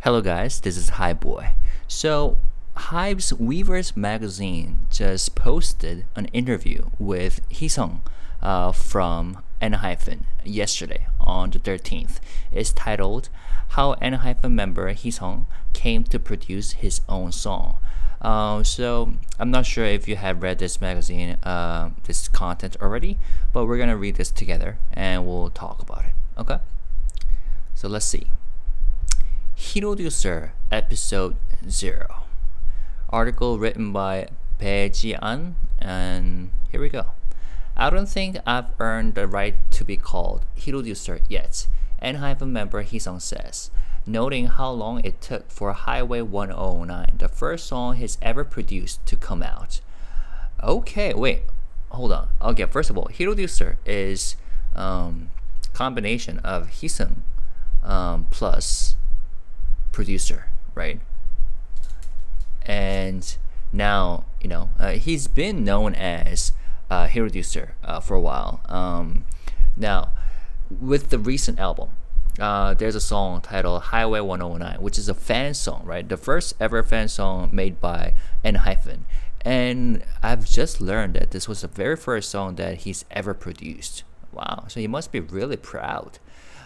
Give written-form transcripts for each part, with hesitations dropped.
Hello guys, this is Boy. So, Hype's Weverse magazine just posted an interview with HEESEUNG from ENHYPEN yesterday on the 13th. It's titled How ENHYPEN member HEESEUNG Came to Produce His Own Song. So I'm not sure if you have read this magazine, this content already, but we're gonna read this together and we'll talk about it. Okay? So let's see. Heroducer Episode 0. Article written by Bae Ji-an, and here we go. I don't think I've earned the right to be called Heroducer yet, ENHYPEN member HEESEUNG says, noting how long it took for Highway 109, the first song he's ever produced, to come out. Okay, wait, hold on. Okay, first of all, Heroducer is combination of HEESEUNG plus producer, right? And now, he's been known as Heroducer for a while. Now, with the recent album, there's a song titled Highway 109, which is a fan song, right? The first ever fan song made by ENHYPEN. And I've just learned that this was the very first song that he's ever produced. Wow, so he must be really proud.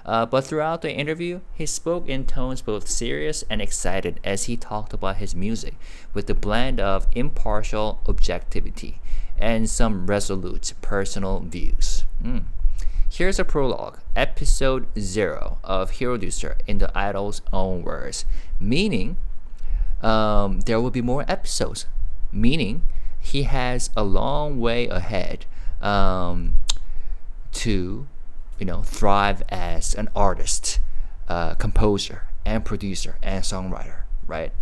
But throughout the interview, he spoke in tones both serious and excited as he talked about his music with a blend of impartial objectivity and some resolute personal views. Here's a prologue, episode 0 of Heroducer in the idol's own words, meaning there will be more episodes, meaning he has a long way ahead to thrive as an artist, composer, and producer and songwriter, right?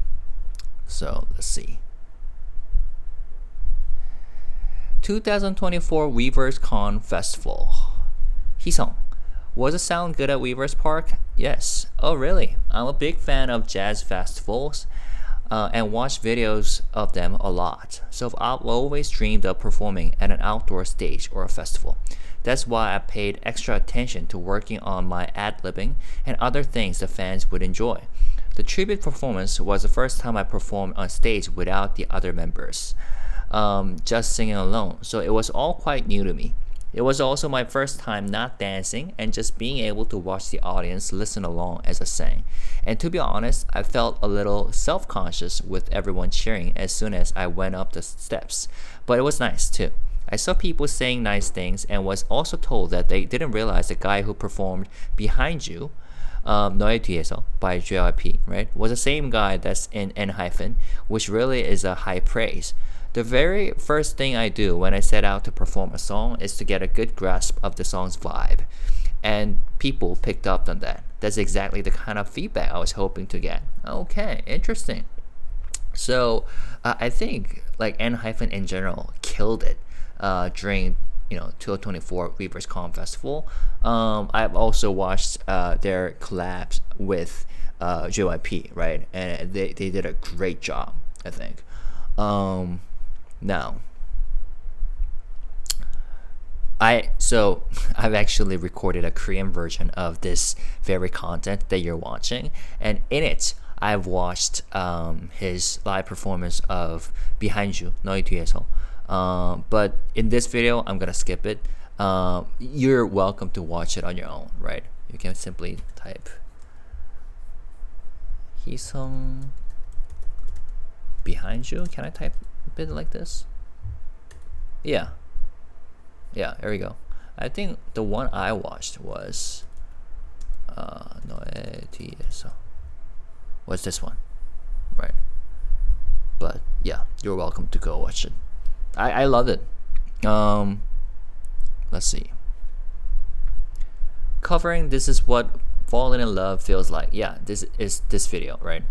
So let's see. 2024 Weverse Con Festival. HEESEUNG. Was it sound good at Weverse Park? Yes. Oh really? I'm a big fan of jazz festivals and watch videos of them a lot. So I've always dreamed of performing at an outdoor stage or a festival. That's why I paid extra attention to working on my ad-libbing and other things the fans would enjoy. The tribute performance was the first time I performed on stage without the other members, just singing alone, so it was all quite new to me. It was also my first time not dancing and just being able to watch the audience listen along as I sang. And to be honest, I felt a little self-conscious with everyone cheering as soon as I went up the steps, but it was nice too. I saw people saying nice things and was also told that they didn't realize the guy who performed Behind You, 너의 뒤에서 by JYP, right, was the same guy that's in ENHYPEN, which really is a high praise. The very first thing I do when I set out to perform a song is to get a good grasp of the song's vibe. And people picked up on that. That's exactly the kind of feedback I was hoping to get. Okay, interesting. So I think like ENHYPEN in general killed it during 2024 Weverse Con Festival. I've also watched their collabs with JYP, right? And they did a great job, I think. Now, I've actually recorded a Korean version of this very content that you're watching, and in it I've watched his live performance of Behind You, 너의 뒤에서. But in this video, I'm gonna skip it. You're welcome to watch it on your own, right? You can simply type HEESEUNG Behind You. Can I type a bit like this? Yeah, there we go. I think the one I watched was 너의 뒤에서. Was this one, right? But yeah, you're welcome to go watch it. I loved it. Let's see. Covering This Is What Falling in Love Feels Like. Yeah, this is this video, right?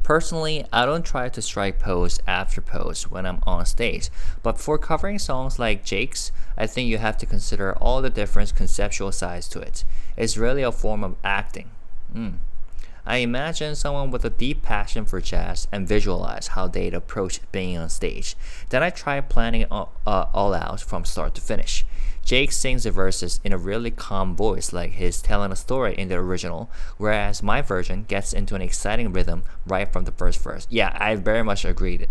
Personally, I don't try to strike pose after pose when I'm on stage, but for covering songs like Jake's, I think you have to consider all the different conceptual sides to it. It's really a form of acting. I imagine someone with a deep passion for jazz and visualize how they'd approach being on stage. Then I try planning it all out from start to finish. Jake sings the verses in a really calm voice, like he's telling a story in the original, whereas my version gets into an exciting rhythm right from the first verse. Yeah, I very much agreed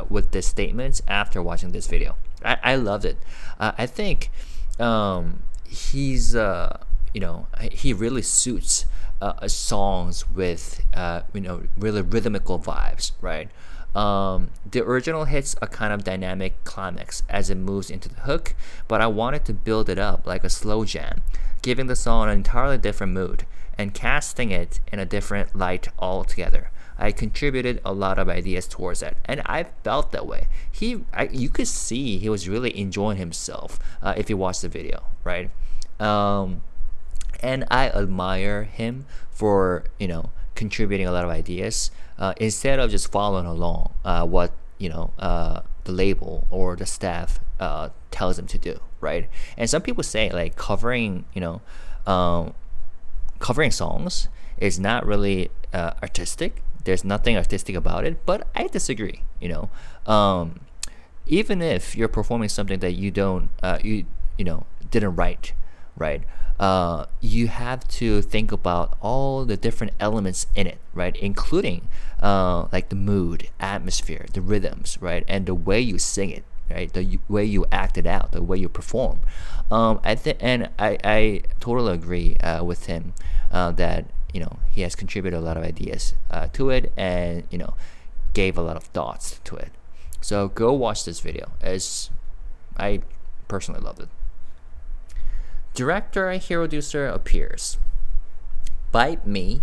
with this statement after watching this video. I loved it. I think he's he really suits songs with really rhythmical vibes, right? The original hits a kind of dynamic climax as it moves into the hook, but I wanted to build it up like a slow jam, giving the song an entirely different mood and casting it in a different light altogether. I contributed a lot of ideas towards that, and I felt that way. You could see he was really enjoying himself if you watch the video, right? And I admire him for contributing a lot of ideas instead of just following along what the label or the staff tells him to do, right? And some people say like covering songs is not really artistic. There's nothing artistic about it, but I disagree. Even if you're performing something that you don't didn't write, right? You have to think about all the different elements in it, right? Including like the mood, atmosphere, the rhythms, right? And the way you sing it, right? The way you act it out, the way you perform. I totally agree with him that he has contributed a lot of ideas to it, and gave a lot of thoughts to it. So go watch this video, as I personally loved it. Director HEESEUNG appears. Bite Me,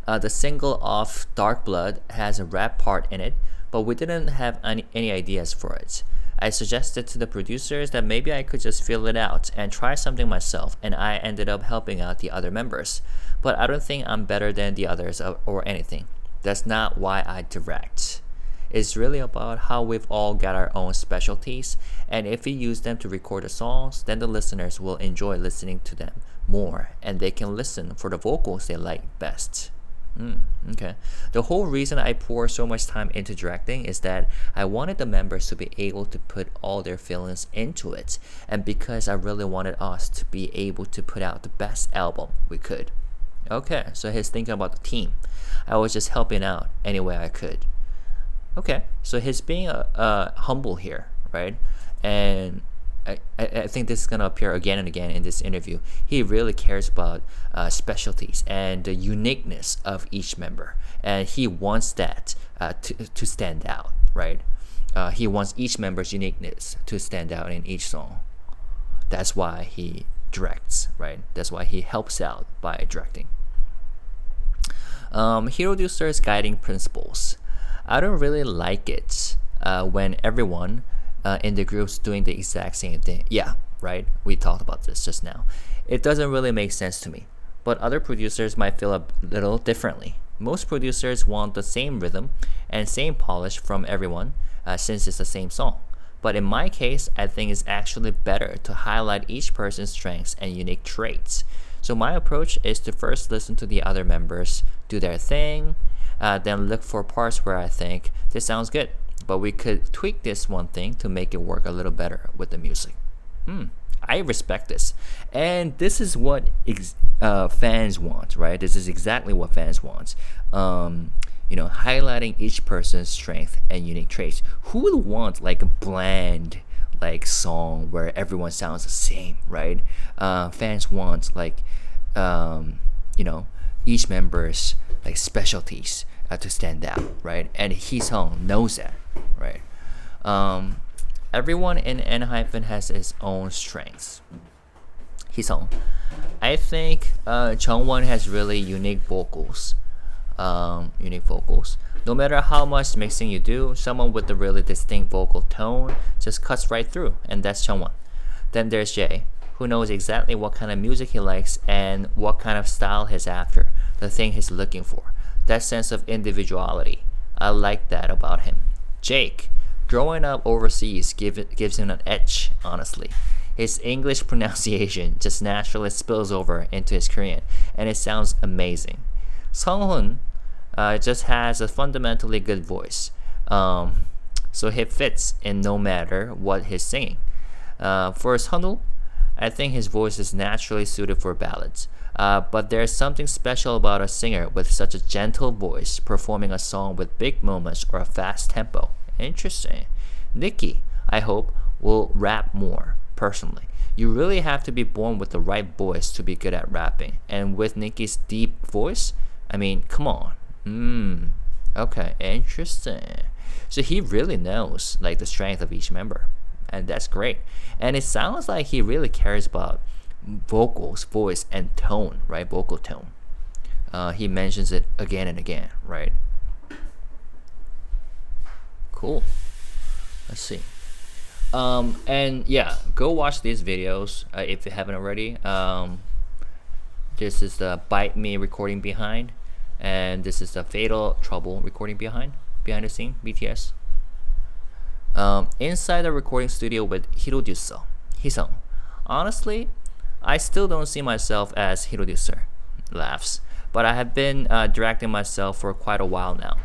the single off Dark Blood, has a rap part in it, but we didn't have any ideas for it. I suggested to the producers that maybe I could just feel it out and try something myself, and I ended up helping out the other members. But I don't think I'm better than the others or anything. That's not why I direct. It's really about how we've all got our own specialties, and if we use them to record the songs, then the listeners will enjoy listening to them more, and they can listen for the vocals they like best. Okay. The whole reason I pour so much time into directing is that I wanted the members to be able to put all their feelings into it, and because I really wanted us to be able to put out the best album we could. Okay, so he's thinking about the team. I was just helping out any way I could. Okay, so he's being humble here, right? And I think this is going to appear again and again in this interview. He really cares about specialties and the uniqueness of each member, and he wants that to stand out, right? He wants each member's uniqueness to stand out in each song. That's why he directs, right? That's why he helps out by directing. HEESEUNG's guiding principles. I don't really like it when everyone in the group's doing the exact same thing. Yeah, right? We talked about this just now. It doesn't really make sense to me, but other producers might feel a little differently. Most producers want the same rhythm and same polish from everyone since it's the same song. But in my case, I think it's actually better to highlight each person's strengths and unique traits. So my approach is to first listen to the other members do their thing, then look for parts where I think this sounds good, but we could tweak this one thing to make it work a little better with the music. I respect this, and this is what fans want, right? This is exactly what fans want. Highlighting each person's strength and unique traits. Who would want like a bland song where everyone sounds the same, right? Fans want each member's specialties to stand out, right? And HEESEUNG knows that, right? Everyone in ENHYPEN has its own strengths. HEESEUNG, I think Chungwon has really unique vocals. No matter how much mixing you do, someone with a really distinct vocal tone just cuts right through, and that's Chungwon. Then there's Jae, who knows exactly what kind of music he likes and what kind of style he's after, the thing he's looking for. That sense of individuality, I like that about him. Jake, growing up overseas gives him an edge, honestly. His English pronunciation just naturally spills over into his Korean, and it sounds amazing. Sunghoon, It just has a fundamentally good voice. So he fits in no matter what he's singing. For Sunul, I think his voice is naturally suited for ballads. But there's something special about a singer with such a gentle voice performing a song with big moments or a fast tempo. Interesting. Nikki, I hope, will rap more, personally. You really have to be born with the right voice to be good at rapping. And with Nikki's deep voice, I mean, come on. Okay, interesting. So he really knows like the strength of each member, and that's great. And it sounds like he really cares about vocals, voice, and tone, right? Vocal tone. He mentions it again and again, right? Cool. Let's see. And yeah, go watch these videos if you haven't already. This is the Bite Me recording behind, and this is the Fatal Trouble recording behind the scene, BTS. Inside the recording studio with HEESEUNG. Honestly, I still don't see myself as HEESEUNG. Laughs. But I have been directing myself for quite a while now.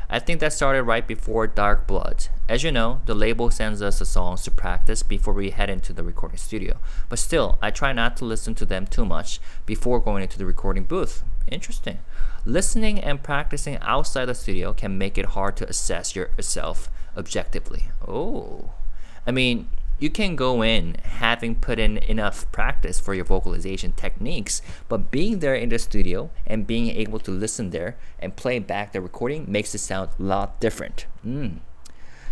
I think that started right before Dark Blood. As you know, the label sends us the songs to practice before we head into the recording studio. But still, I try not to listen to them too much before going into the recording booth. Interesting. Listening and practicing outside the studio can make it hard to assess yourself objectively. Oh. I mean, you can go in having put in enough practice for your vocalization techniques, but being there in the studio and being able to listen there and play back the recording makes it sound a lot different.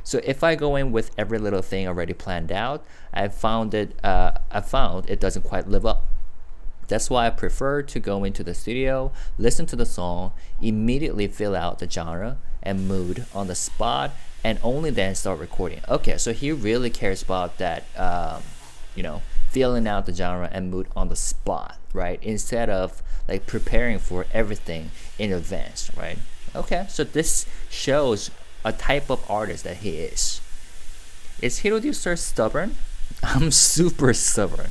So if I go in with every little thing already planned out, I found it doesn't quite live up. That's why I prefer to go into the studio, listen to the song, immediately fill out the genre and mood on the spot, and only then start recording. Okay, so he really cares about that, filling out the genre and mood on the spot, right? Instead of like preparing for everything in advance, right? Okay, so this shows a type of artist that he is. Is HEESEUNG stubborn? I'm super stubborn.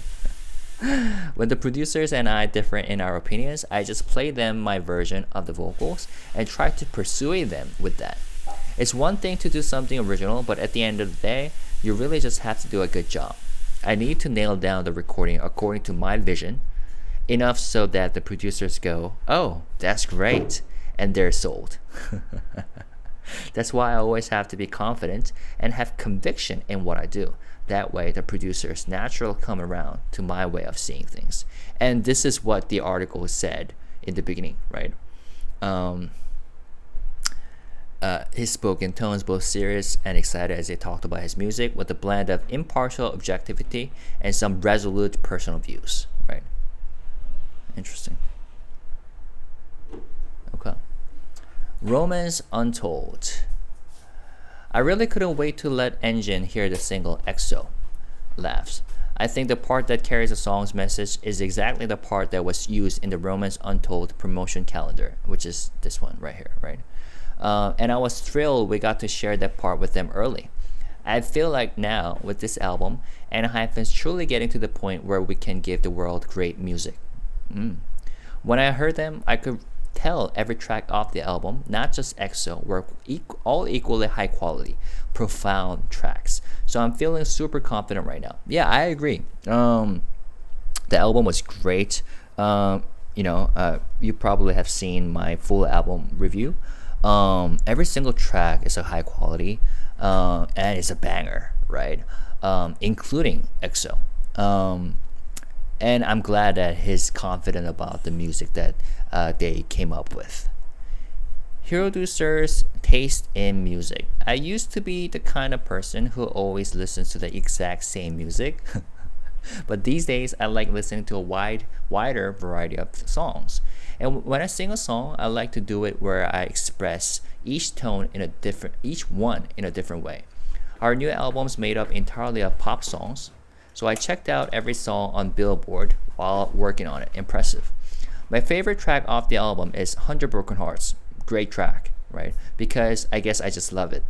When the producers and I differ in our opinions, I just play them my version of the vocals and try to persuade them with that. It's one thing to do something original, but at the end of the day, you really just have to do a good job. I need to nail down the recording according to my vision, enough so that the producers go, "Oh, that's great," and they're sold. That's why I always have to be confident and have conviction in what I do. That way, the producers naturally come around to my way of seeing things. And this is what the article said in the beginning, right? His spoken tones both serious and excited as they talked about his music with a blend of impartial objectivity and some resolute personal views, right? Interesting. Okay. Romance Untold. I really couldn't wait to let Engine hear the single EXO. Laughs. I think the part that carries the song's message is exactly the part that was used in the Romance Untold promotion calendar, which is this one right here, right? And I was thrilled we got to share that part with them early. I feel like now, with this album, ENHYPEN is truly getting to the point where we can give the world great music. When I heard them, I could tell every track off the album, not just EXO, were all equally high quality, profound tracks. So I'm feeling super confident right now. Yeah, I agree. The album was great. You probably have seen my full album review. Every single track is a high quality, and it's a banger, right? Including EXO. And I'm glad that he's confident about the music that they came up with. HEESEUNG's taste in music. I used to be the kind of person who always listens to the exact same music. But these days, I like listening to a wider variety of songs. And when I sing a song, I like to do it where I express each one in a different way. Our new album's made up entirely of pop songs, so I checked out every song on Billboard while working on it. Impressive. My favorite track off the album is 100 Broken Hearts. Great track, right? Because I guess I just love it.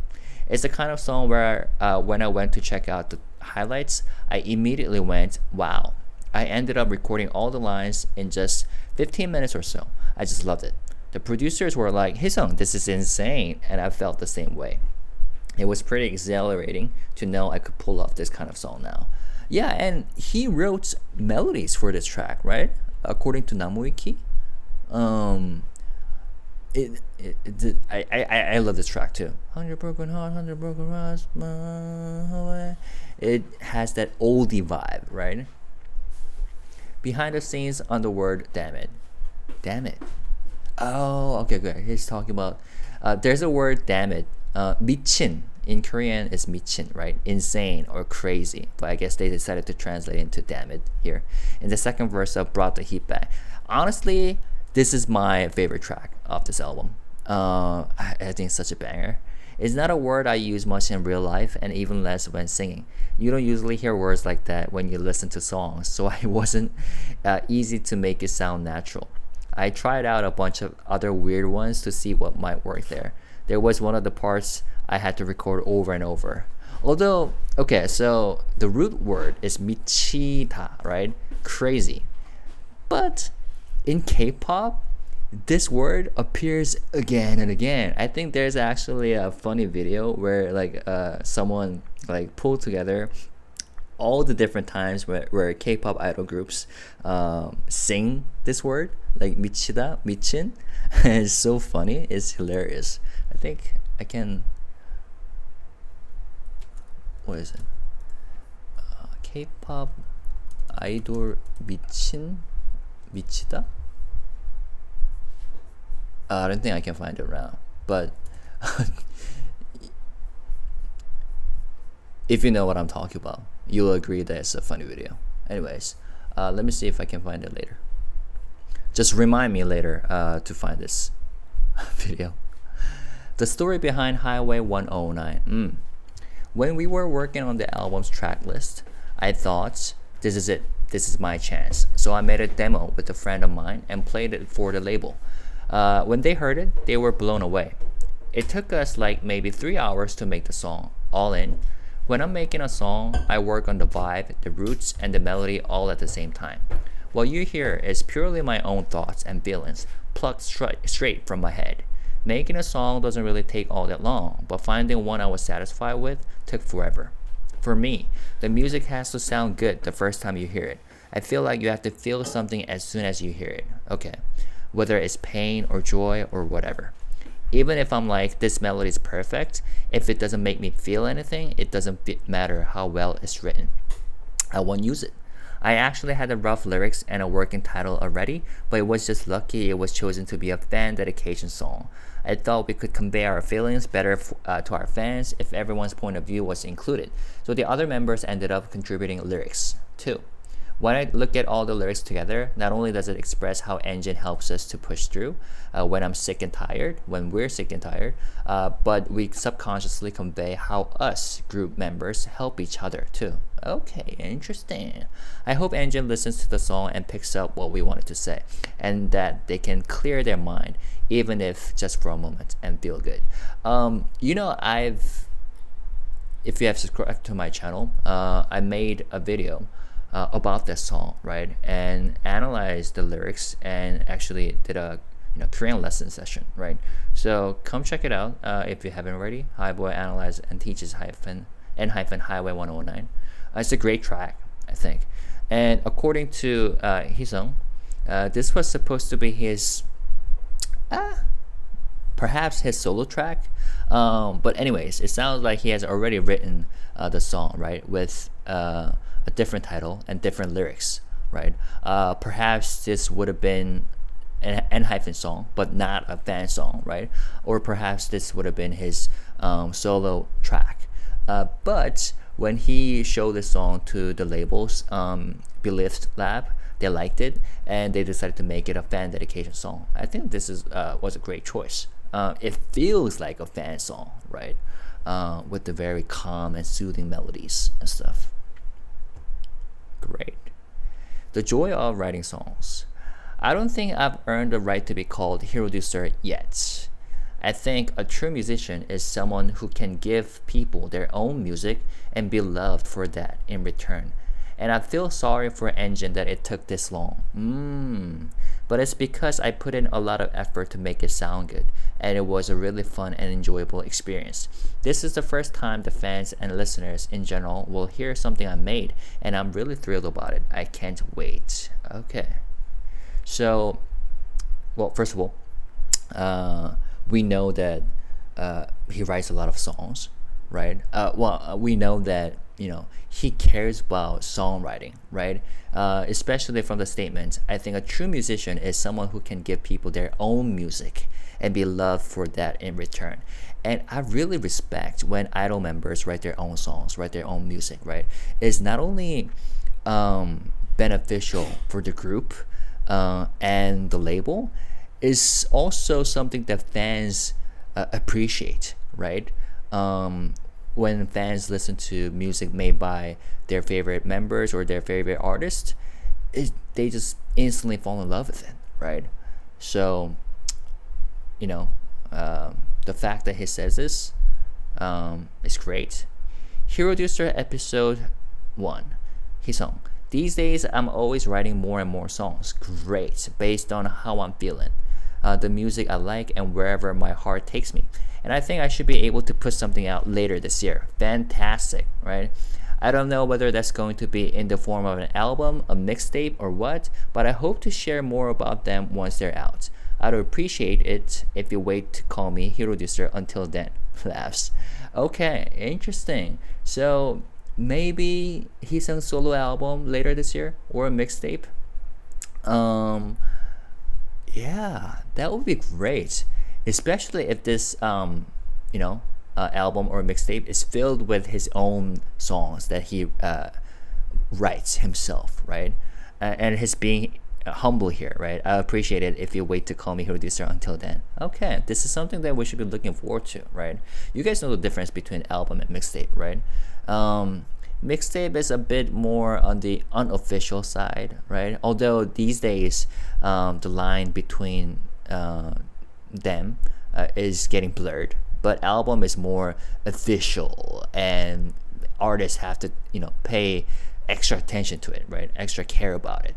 It's the kind of song where when I went to check out the highlights, I immediately went, wow. I ended up recording all the lines in just 15 minutes or so. I just loved it. The producers were like, "HEESEUNG, this is insane," and I felt the same way. It was pretty exhilarating to know I could pull off this kind of song now. Yeah, and he wrote melodies for this track, right? According to Namuiki. Um, I love this track too. 100 broken heart, 100 broken hearts. It has that oldie vibe, right? Behind the scenes on the word damn it. Damn it. Oh, okay, good. He's talking about there's a word damn it. 미친 in Korean is 미친, right? Insane or crazy. But I guess they decided to translate into damn it here. In the second verse of Brought the Heat Back. Honestly, this is my favorite track of this album. I think it's such a banger. It's not a word I use much in real life and even less when singing. You don't usually hear words like that when you listen to songs, so it wasn't easy to make it sound natural. I tried out a bunch of other weird ones to see what might work there. There was one of the parts I had to record over and over. Although, okay, so the root word is 미치다, right? Crazy. But in K-pop, this word appears again and again. I think there's actually a funny video where someone pulled together all the different times where K-pop idol groups sing this word, like 미치다, 미친. It's so funny. It's hilarious. I think I can. What is it? K-pop idol 미치다. I don't think I can find it around, but if you know what I'm talking about, you'll agree that it's a funny video. Anyways, let me see if I can find it later. Just remind me later to find this video. The story behind Highway 109. When we were working on the album's track list, I thought, this is it. This is my chance. So I made a demo with a friend of mine and played it for the label. When they heard it, they were blown away. It took us maybe 3 hours to make the song, all in. When I'm making a song, I work on the vibe, the roots, and the melody all at the same time. What you hear is purely my own thoughts and feelings, plucked straight from my head. Making a song doesn't really take all that long, but finding one I was satisfied with took forever. For me, the music has to sound good the first time you hear it. I feel like you have to feel something as soon as you hear it. Okay, whether it's pain or joy or whatever. Even if I'm like, this melody is perfect, if it doesn't make me feel anything, it doesn't matter how well it's written. I won't use it. I actually had the rough lyrics and a working title already, but it was just lucky it was chosen to be a fan dedication song. I thought we could convey our feelings better to our fans if everyone's point of view was included. So the other members ended up contributing lyrics too. When I look at all the lyrics together, not only does it express how Engine helps us to push through when I'm sick and tired, when we're sick and tired, but we subconsciously convey how us group members help each other too. Okay, interesting. I hope Engine listens to the song and picks up what we wanted to say, and that they can clear their mind, even if just for a moment, and feel good. If you have subscribed to my channel, I made a video about this song, right, and analyzed the lyrics and actually did a Korean lesson session, right? So come check it out if you haven't already. Highboy analyzes and teaches ENHYPEN Highway 109. It's a great track, I think. And according to HEESEUNG, this was supposed to be his perhaps his solo track. But anyways, it sounds like he has already written the song, right, with a different title and different lyrics, right? Perhaps this would have been an ENHYPEN song, but not a fan song, right? Or perhaps this would have been his solo track. But when he showed this song to the labels, Belift Lab, they liked it and they decided to make it a fan dedication song. I think this was a great choice. It feels like a fan song, right? With the very calm and soothing melodies and stuff. Great. The joy of writing songs. I don't think I've earned the right to be called Hiroducer yet. I think a true musician is someone who can give people their own music and be loved for that in return. and I feel sorry for Engine that it took this long. But it's because I put in a lot of effort to make it sound good, and it was a really fun and enjoyable experience. This is the first time the fans and listeners in general will hear something I made, and I'm really thrilled about it. I can't wait. Okay. So, well, first of all, we know that he writes a lot of songs, right? We know that he cares about songwriting, right? Especially from the statement, I think a true musician is someone who can give people their own music and be loved for that in return. And I really respect when idol members write their own songs, write their own music, right? It's not only beneficial for the group and the label, is also something that fans appreciate, right? When fans listen to music made by their favorite members or their favorite artists, they just instantly fall in love with it, right? So, the fact that he says this is great. Hero Booster episode 1. HEESEUNG. These days, I'm always writing more and more songs. Great, based on how I'm feeling, the music I like, and wherever my heart takes me. And I think I should be able to put something out later this year. Fantastic, right? I don't know whether that's going to be in the form of an album, a mixtape, or what, but I hope to share more about them once they're out. I'd appreciate it if you wait to call me Hero Booster until then. Laughs. Okay, interesting. So maybe HEESEUNG solo album later this year or a mixtape. Yeah, that would be great, especially if this album or mixtape is filled with his own songs that he writes himself, right? And his being humble here, right? I appreciate it if you wait to call me Hero Booster until then. Okay, this is something that we should be looking forward to, right? You guys know the difference between album and mixtape, right? Mixtape is a bit more on the unofficial side, right? Although these days, the line between them is getting blurred, but album is more official, and artists have to pay extra attention to it, right? Extra care about it.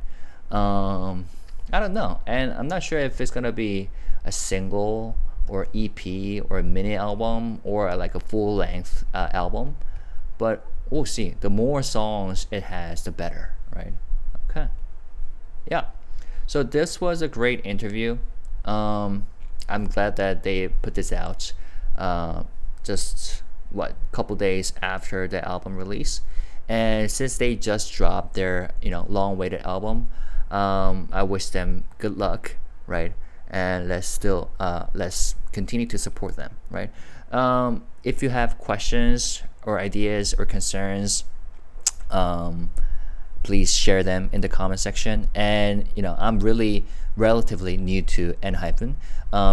I don't know, and I'm not sure if it's gonna be a single or EP or a mini album or like a full-length album, but we'll see. The more songs it has, the better, right? Okay. Yeah. So this was a great interview. I'm glad that they put this out just couple days after the album release. And since they just dropped their long-awaited album, I wish them good luck, right? And let's continue to support them, right? If you have questions or ideas or concerns, please share them in the comment section. And I'm really relatively new to ENHYPEN.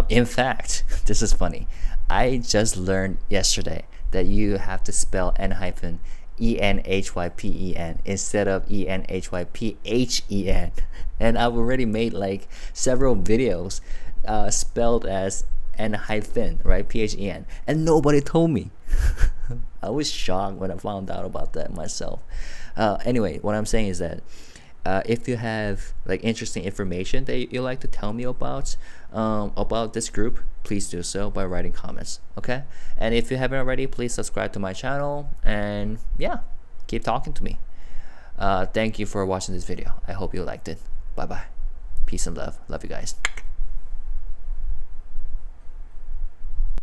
In fact, this is funny. I just learned yesterday that you have to spell ENHYPEN ENHYPEN instead of ENHYPHEN, and I've already made like several videos spelled as ENHYPEN, right? PHEN, and nobody told me. I was shocked when I found out about that myself. Anyway, what I'm saying is that if you have like interesting information that you like to tell me about this group, please do so by writing comments, okay? And if you haven't already, please subscribe to my channel, and yeah, keep talking to me. Thank you for watching this video. I hope you liked it. Bye bye. Peace and love. Love you guys.